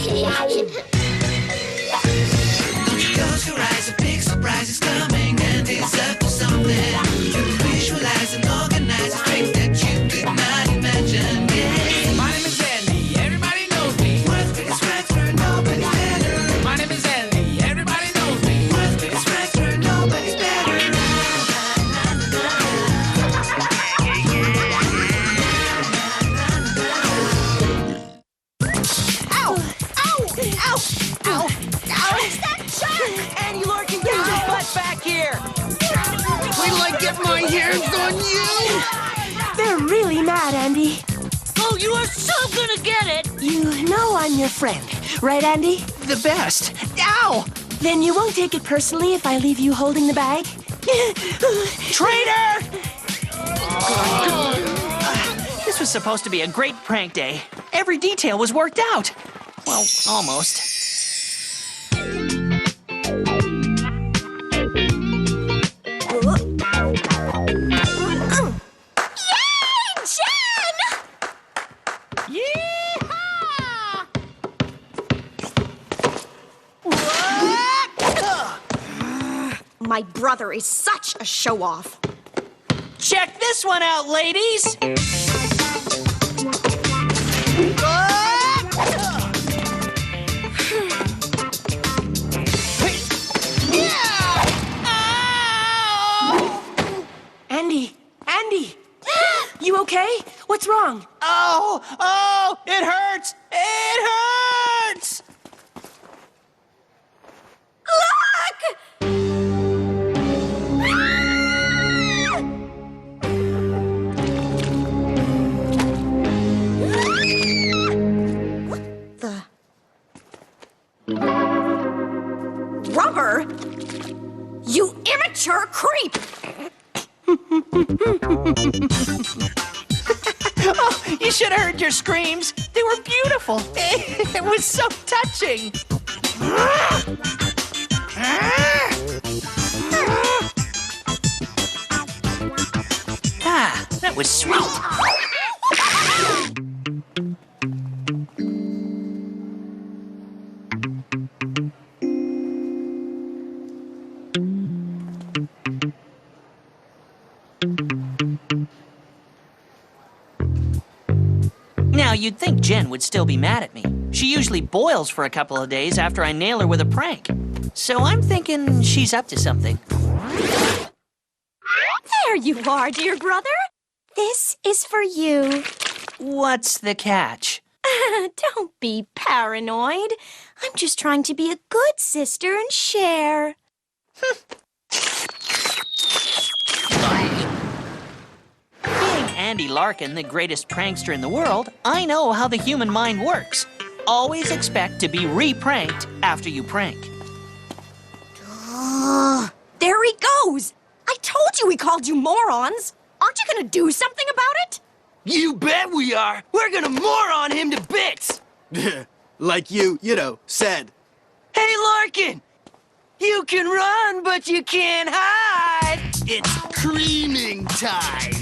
Close your eyes, a big surprise is coming, and it's up to something. Visualize and organize a strength that you could not imagine. Yeah. My name is Andy, everybody knows me. World's biggest wrestler, nobody's better. My name is Andy, everybody knows me. World's biggest wrestler, nobody's better. Ow! Ow! Ow! Ow! Ow! It's that shark! Andy Larkin, get your butt back here! Wait till I get my hands on you! They're really mad, Andy. Oh, you are so gonna get it! You know I'm your friend, right, Andy? The best. Ow! Then you won't take it personally if I leave you holding the bag? Traitor! This was supposed to be a great prank day. Every detail was worked out. Well, almost. My brother is such a show-off. Check this one out, ladies! Andy! Andy! You okay? What's wrong? Oh! Oh! It hurts! It hurts! Look! What the? Rubber? You immature creep! Oh, you should have heard your screams. They were beautiful. It was so touching. Ah, that was sweet. Now, you'd think Jen would still be mad at me. She usually boils for a couple of days after I nail her with a prank. So I'm thinking she's up to something. There you are, dear brother. This is for you. What's the catch? Don't be paranoid. I'm just trying to be a good sister and share. Being Andy Larkin, the greatest prankster in the world, I know how the human mind works. Always expect to be re-pranked after you prank. There he goes. I told you he called you morons. Aren't you gonna do something about it? You bet we are! We're gonna moron him to bits! Like you said. Hey, Larkin! You can run, but you can't hide! It's creaming time!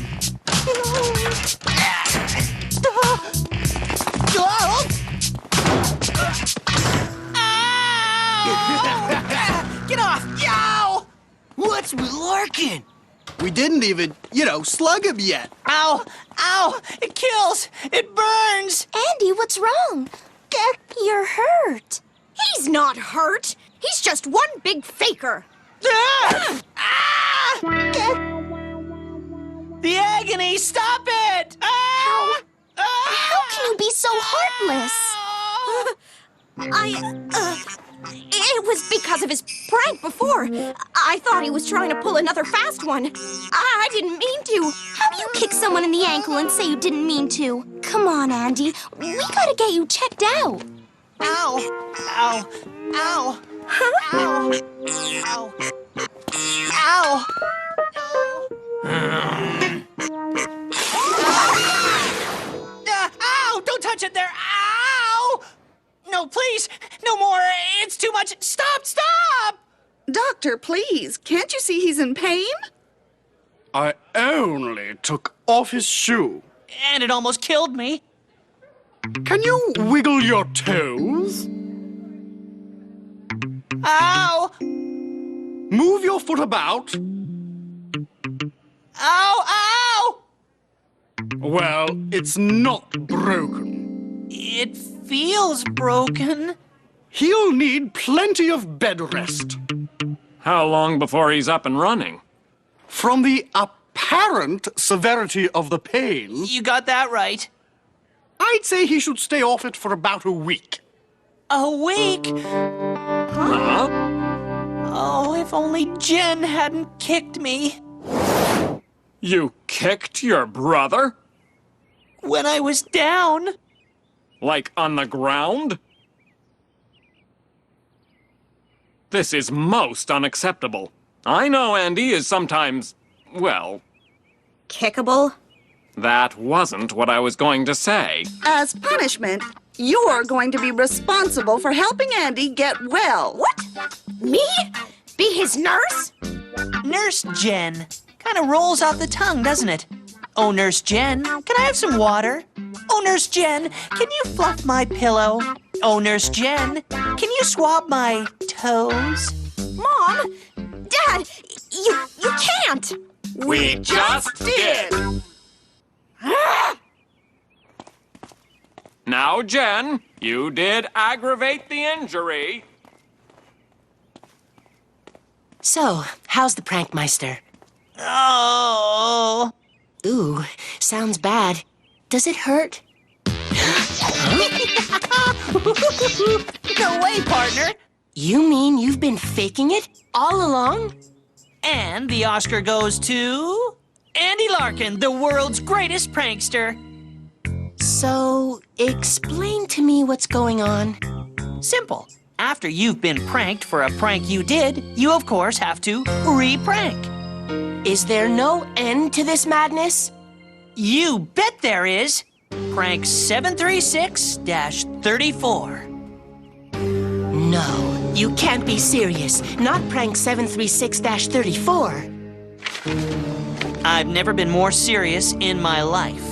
Get off! Yow! What's with Larkin? We didn't even, slug him yet. Ow! Ow! It kills! It burns! Andy, what's wrong? You're hurt. He's not hurt. He's just one big faker. Ah! Ah! The agony! Stop it! Ah! How can you be so heartless? It was because of his prank before. I thought he was trying to pull another fast one. I didn't mean to. How do you kick someone in the ankle and say you didn't mean to? Come on, Andy. We gotta get you checked out. Ow! Ow! Ow! Huh? Ow! Ow! Ow! Don't touch it there! Ow! No, please! No more! It's too much! Stop! Stop! Doctor, please. Can't you see he's in pain? I only took off his shoe. And it almost killed me. Can you wiggle your toes? Ow! Move your foot about. Ow! Ow! Well, it's not broken. It feels broken. He'll need plenty of bed rest. How long before he's up and running? From the apparent severity of the pain, You got that right. I'd say he should stay off it for about a week. A week? Huh? Oh, if only Jen hadn't kicked me. You kicked your brother? When I was down. Like on the ground? This is most unacceptable. I know Andy is sometimes, well, Kickable? that wasn't what I was going to say. As punishment, you're going to be responsible for helping Andy get well. What? Me? Be his nurse? Nurse Jen. Kind of rolls off the tongue, doesn't it? Oh, Nurse Jen, can I have some water? Oh, Nurse Jen, can you fluff my pillow? Oh, Nurse Jen, can you swab my toes? Mom? Dad, you can't! We just did! Now, Jen, you did aggravate the injury. So, how's the Prankmeister? Oh. Ooh, sounds bad. Does it hurt? No way, partner. You mean you've been faking it all along? And the Oscar goes to Andy Larkin, the world's greatest prankster. So, explain to me what's going on. Simple. After you've been pranked for a prank you did, you of course have to re-prank. Is there no end to this madness? You bet there is. Prank 736-34. No, you can't be serious. Not prank 736-34. I've never been more serious in my life.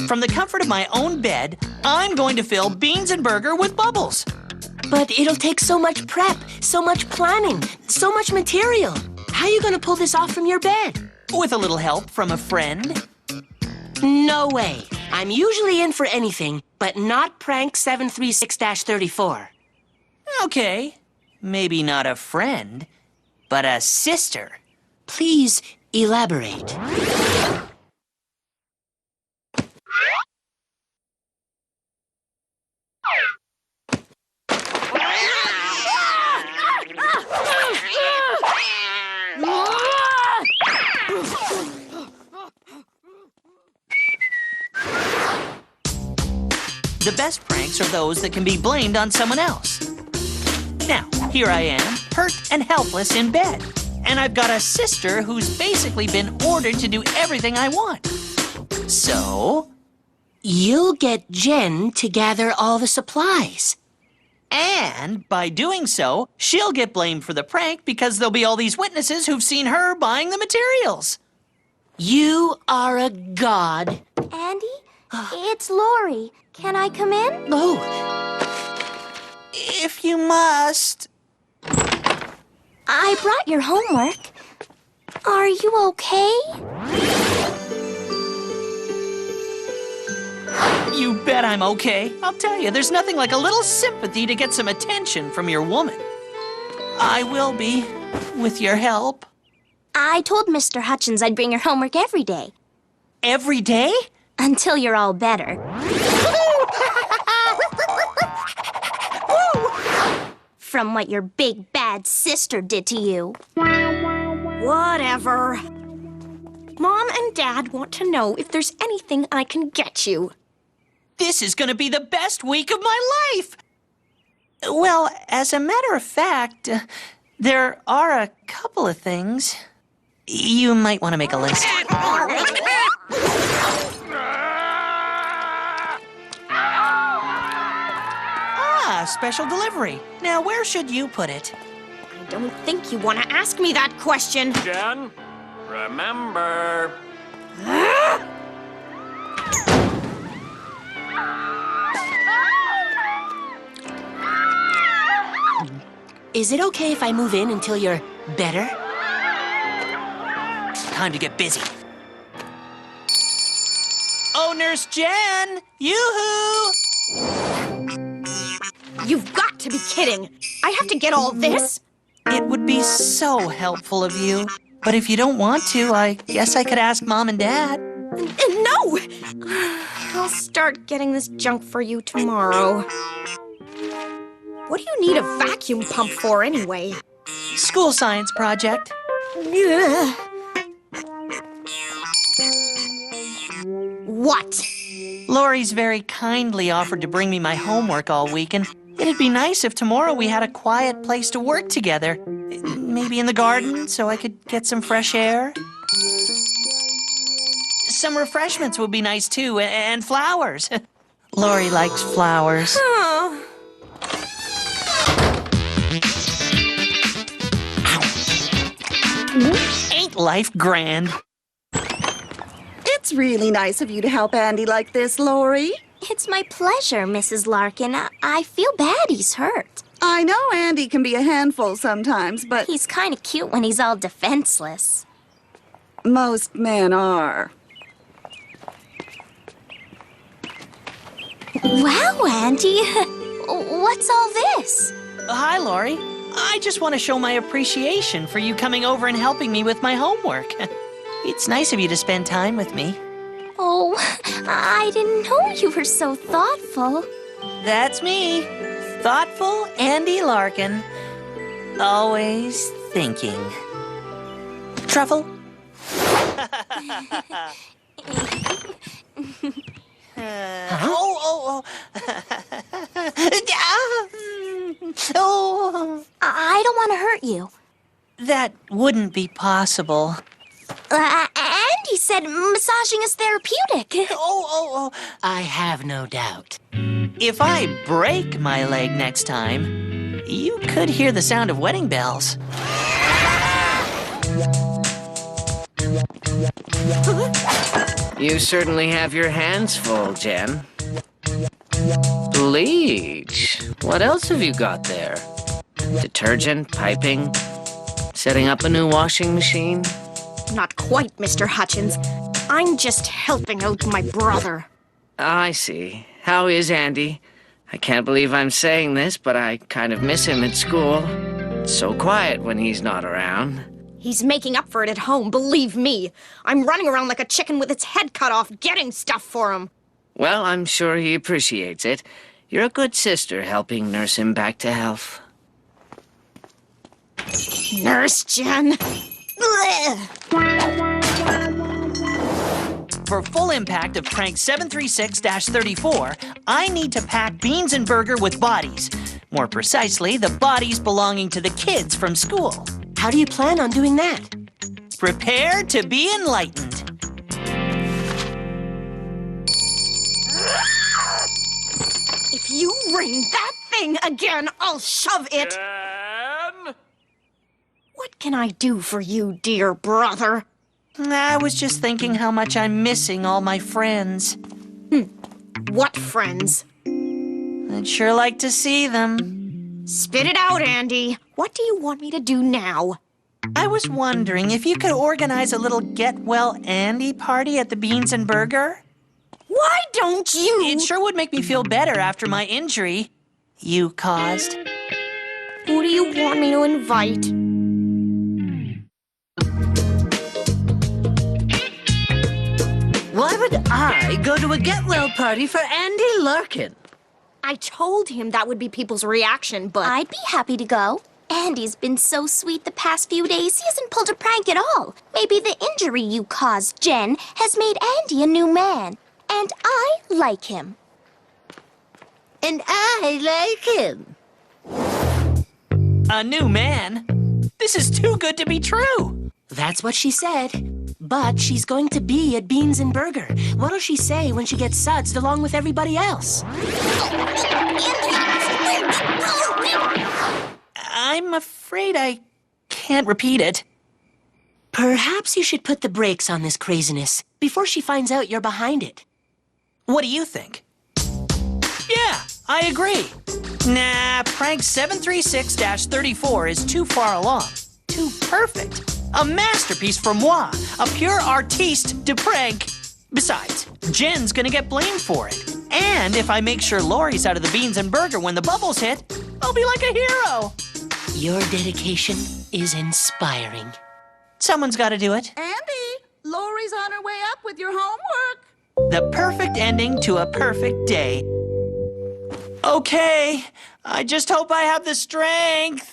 From the comfort of my own bed, I'm going to fill Beans and Burger with bubbles. But it'll take so much prep, so much planning, so much material. How are you gonna pull this off from your bed? With a little help from a friend. No way. I'm usually in for anything, but not prank 736-34. Okay, maybe not a friend, but a sister. Please elaborate. The best pranks are those that can be blamed on someone else. Now, here I am, hurt and helpless in bed. And I've got a sister who's basically been ordered to do everything I want. So, You'll get Jen to gather all the supplies. and by doing so, she'll get blamed for the prank because there'll be all these witnesses who've seen her buying the materials. You are a god. Andy? It's Lori. Can I come in? Oh, If you must. I brought your homework. Are you okay? You bet I'm okay. I'll tell you, there's nothing like a little sympathy to get some attention from your woman. I will be, with your help. I told Mr. Hutchins I'd bring your homework every day. Every day? Until you're all better. From what your big bad sister did to you. Whatever. Mom and Dad want to know if there's anything I can get you. This is gonna be the best week of my life! Well, as a matter of fact, there are a couple of things. You might want to make a list. Special delivery. Now, where should you put it? I don't think you want to ask me that question. Jen, remember. Is it okay if I move in until you're better? Time to get busy. Oh, Nurse Jen! Yoo-hoo! You've got to be kidding. I have to get all this? It would be so helpful of you. But if you don't want to, I guess I could ask Mom and Dad. No! I'll start getting this junk for you tomorrow. What do you need a vacuum pump for anyway? School science project. Ugh. What? Lori's very kindly offered to bring me my homework all week, and it'd be nice if tomorrow we had a quiet place to work together. Maybe in the garden, so I could get some fresh air. Some refreshments would be nice, too, and flowers. Lori likes flowers. Oh. Ain't life grand? It's really nice of you to help Andy like this, Lori. It's my pleasure, Mrs. Larkin. I feel bad he's hurt. I know Andy can be a handful sometimes, but He's kind of cute when he's all defenseless. most men are. Wow, Andy. What's all this? Hi, Lori. I just want to show my appreciation for you coming over and helping me with my homework. It's nice of you to spend time with me. Oh, I didn't know you were so thoughtful. That's me. Thoughtful Andy Larkin. Always thinking. Truffle? Oh. Oh. I don't want to hurt you. That wouldn't be possible. Andy said massaging is therapeutic. Oh. I have no doubt. If I break my leg next time, you could hear the sound of wedding bells. You certainly have your hands full, Jen. Bleach. What else have you got there? Detergent, piping, setting up a new washing machine? Not quite, Mr. Hutchins. I'm just helping out my brother. I see. How is Andy? I can't believe I'm saying this, but I kind of miss him at school. It's so quiet when he's not around. He's making up for it at home, believe me. I'm running around like a chicken with its head cut off, getting stuff for him. Well, I'm sure he appreciates it. You're a good sister helping nurse him back to health. Nurse Jen. For full impact of prank 736-34, I need to pack Beans and Burger with bodies. More precisely, the bodies belonging to the kids from school. How do you plan on doing that? Prepare to be enlightened. If you ring that thing again, I'll shove it. Jen! What can I do for you, dear brother? I was just thinking how much I'm missing all my friends. What friends? I'd sure like to see them. Spit it out, Andy. What do you want me to do now? I was wondering if you could organize a little Get Well Andy party at the Beans and Burger? Why don't you? It sure would make me feel better after my injury you caused. Who do you want me to invite? Why would I go to a get-well party for Andy Larkin? I told him that would be people's reaction, but... I'd be happy to go. Andy's been so sweet the past few days, he hasn't pulled a prank at all. Maybe the injury you caused, Jen, has made Andy a new man. And I like him. And I like him. A new man? This is too good to be true. That's what she said. But she's going to be at Beans and Burger. What'll she say when she gets sudsed along with everybody else? I'm afraid I can't repeat it. Perhaps you should put the brakes on this craziness before she finds out you're behind it. What do you think? Yeah, I agree. Nah, prank 736-34 is too far along. Too perfect. A masterpiece from moi. A pure artiste de prank. Besides, Jen's gonna get blamed for it. And if I make sure Lori's out of the beans and burger when the bubbles hit, I'll be like a hero. Your dedication is inspiring. Someone's gotta do it. Andy, Lori's on her way up with your homework. The perfect ending to a perfect day. Okay, I just hope I have the strength.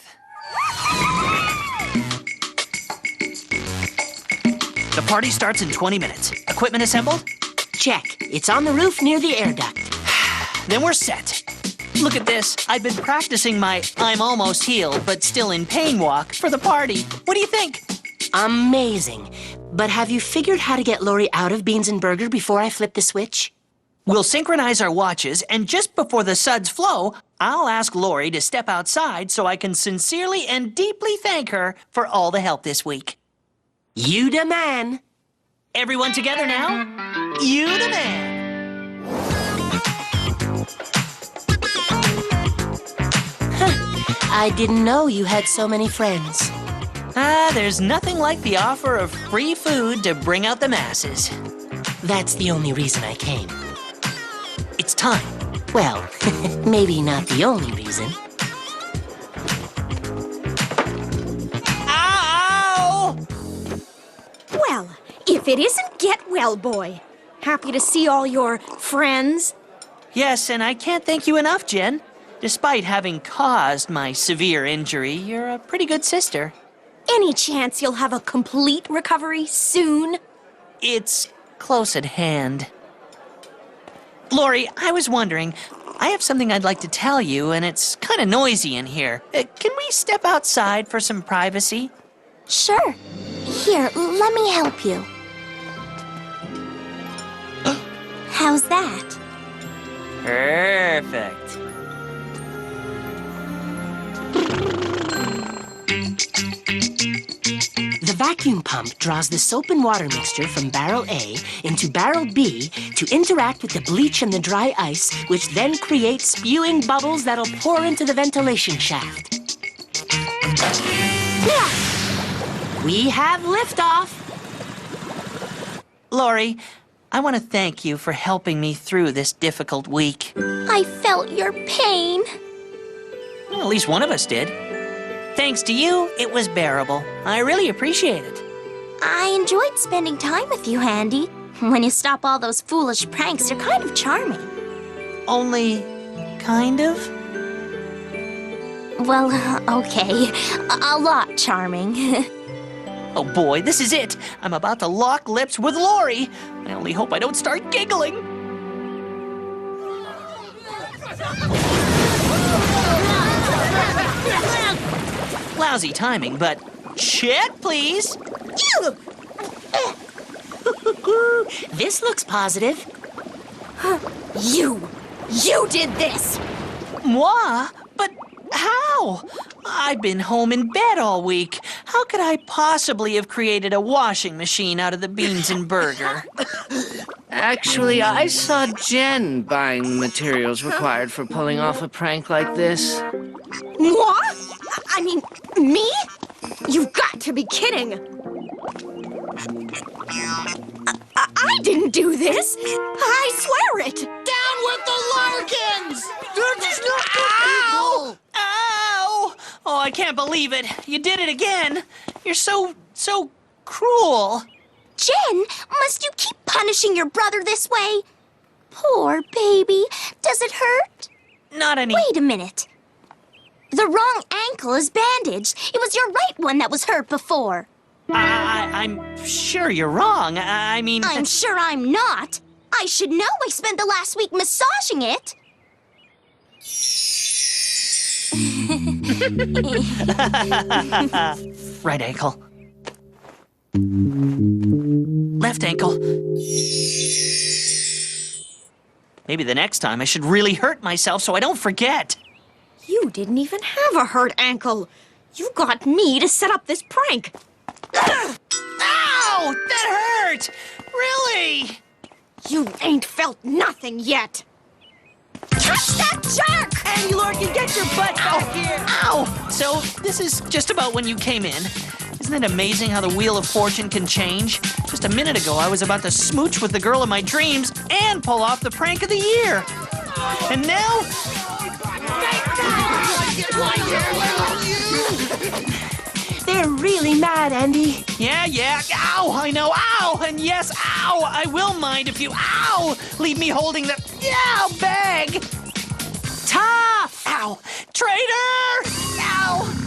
The party starts in 20 minutes. Equipment assembled? Check. It's on the roof near the air duct. Then we're set. Look at this. I've been practicing my I'm almost healed, but still in pain walk for the party. What do you think? Amazing. But have you figured how to get Lori out of Beans and Burger before I flip the switch? We'll synchronize our watches, and just before the suds flow, I'll ask Lori to step outside so I can sincerely and deeply thank her for all the help this week. You the man. Everyone together now? You the man. I didn't know you had so many friends. There's nothing like the offer of free food to bring out the masses. That's the only reason I came. It's time. Well, maybe not the only reason. Ow! Well, if it isn't Get Well Boy. Happy to see all your friends. Yes, and I can't thank you enough, Jen. Despite having caused my severe injury, you're a pretty good sister. Any chance you'll have a complete recovery soon? It's close at hand. Lori, I was wondering, I have something I'd like to tell you, and it's kind of noisy in here. Can we step outside for some privacy? Sure. Here, let me help you. How's that? Perfect. The vacuum pump draws the soap and water mixture from barrel A into barrel B to interact with the bleach and the dry ice, which then creates spewing bubbles that'll pour into the ventilation shaft. We have liftoff. Lori, I want to thank you for helping me through this difficult week. I felt your pain. Well, at least one of us did. Thanks to you, it was bearable. I really appreciate it. I enjoyed spending time with you, Andy. When you stop all those foolish pranks, you're kind of charming. Only kind of? Well, okay. A lot charming. Oh boy, this is it. I'm about to lock lips with Lori. I only hope I don't start giggling. Lousy timing, but check, please. This looks positive. You did this! Moi? But how? I've been home in bed all week. How could I possibly have created a washing machine out of the beans and burger? Actually, I saw Jen buying the materials required for pulling off a prank like this. Moi? I mean, me? You've got to be kidding. I didn't do this. I swear it. Down with the Larkins! They're just not good people! Ow! Oh, I can't believe it. You did it again. You're so cruel. Jen, must you keep punishing your brother this way? Poor baby. Does it hurt? Not any... Wait a minute. The wrong ankle is bandaged. It was your right one that was hurt before. I'm sure you're wrong. I mean... I'm sure I'm not. I should know. I spent the last week massaging it. Right ankle. Left ankle. Maybe the next time I should really hurt myself so I don't forget. You didn't even have a hurt ankle. You got me to set up this prank. Ow! That hurt! Really? You ain't felt nothing yet. That jerk! Andy Lorcan, get your butt back here! Ow! So, this is just about when you came in. Isn't it amazing how the Wheel of Fortune can change? Just a minute ago, I was about to smooch with the girl of my dreams and pull off the prank of the year. And now... They're really mad, Andy. Yeah. Ow, I know. Ow! And yes, ow! I will mind if you, ow! Leave me holding the, bag! Tough! Ow! Traitor! Ow!